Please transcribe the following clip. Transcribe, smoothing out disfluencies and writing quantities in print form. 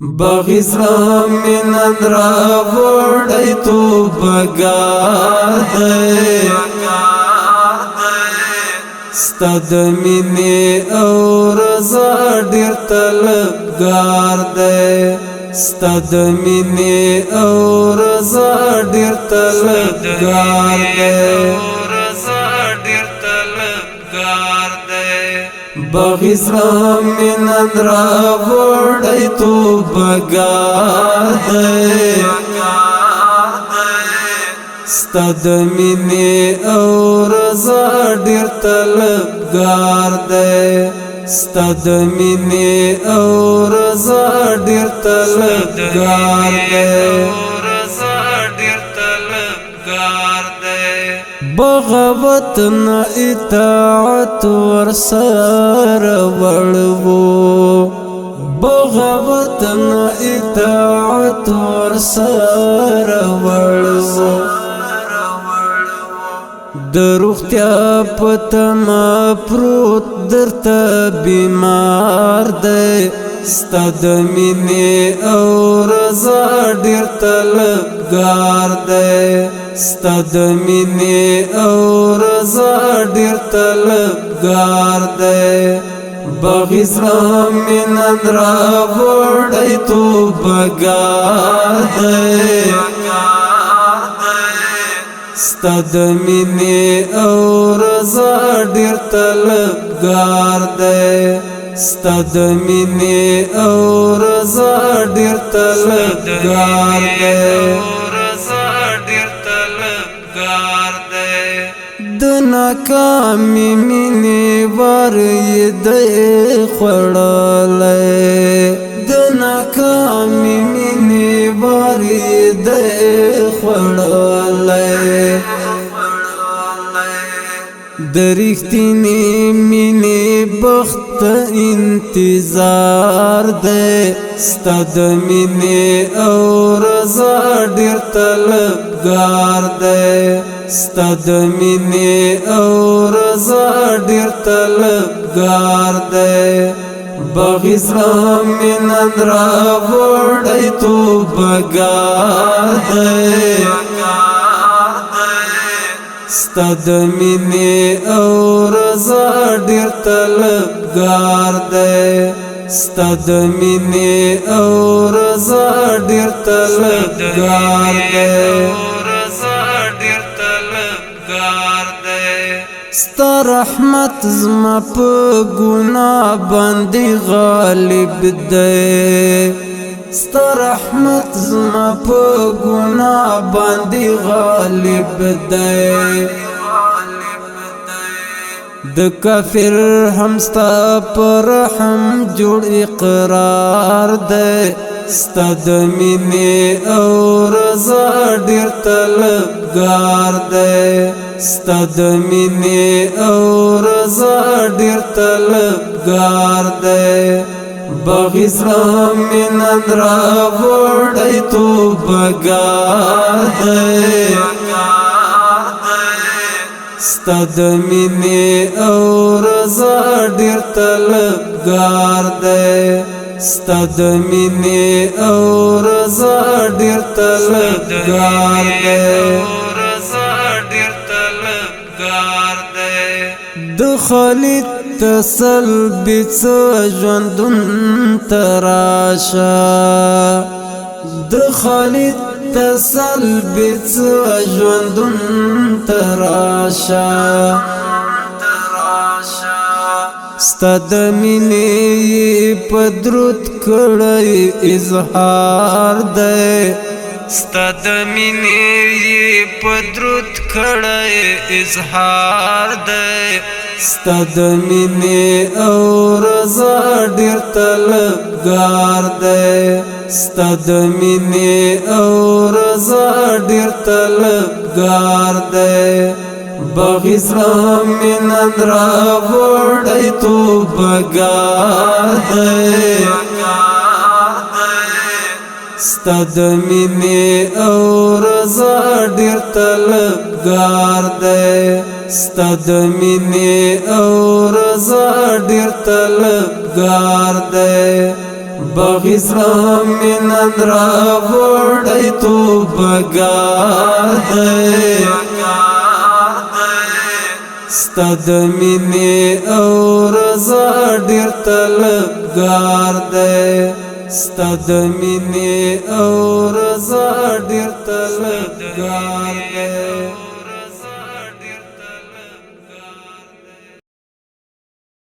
بغزرا من اندرا وڑی تو بگار دے ستد مینی او رضا ډیر طلبگار دے ستد مینی او رضا ډیر طلبگار دے بغزرا من اندرا وڑی تو بگار دے ستد مینی او رضا ډیر طلبگار دے ستد مینی او رضا ډیر طلبگار دے بغاوت نا اطاعت ورسار وڑو بغاوت نا اطاعت ورسار وڑو دروختیا پتما پروت درتا بیمار دے ستد مینی او رضا ډیر طلبگار دے ستد مینی او رضا ډیر طلبگار دے بغزرا من اندرا وڑی تو بگار دے ستد مینی او رضا ډیر طلبگار دے ستد مینی او رضا ډیر طلبگار دے د ناکامی مینی وار دے خوڑلے د ناکامی مینی وار دے خوڑلے درختینی مینی بخت انتظار دے ستد مینی او رضا ډیر طلبگار دے ستد مینی او رضا ډیر طلبگار دے بغزرا من اندرا وڑی تو بگار دے ستد مینی او رضا ډیر طلبگار دے ستد مینی او رضا ډیر طلبگار دے ستا رحمت زما په گناہ باندې غالب دے ستا رحمت زما په گناہ باندې غالب دے د کافر هم ستا پر رحم جوړ اقرار دے ستد مینی او رضا ډیر طلبگار دے ستد مینی او رضا ډیر طلبگار دے بغزرا من اندرا وڑی تو بگار دے ستد مینی او رضا ډیر طلبگار دے ستد مینی او رضا ډیر طلبگار دے د خالد تسلبی څه ژوندون تراشا د خالد تسلبی څه ژوندون تراشا ستد مینی پدرود کړی اظهار دے ستد مینی پدرود کړی اظهار دے ستد مینی او رضا ډیر طلبگار دے ستد مینی او رضا ډیر طلبگار دے بغزرا من اندرا وڑی تو بگار دے ستد مینی او رضا ډیر طلبگار دے ستد مینی او رضا ډیر طلبگار دے بغزرا من را وړی تو بګار دی ستد مینې او رضا ډېر طلبګار دی ستد مینې او رضا ډېر طلبګار دی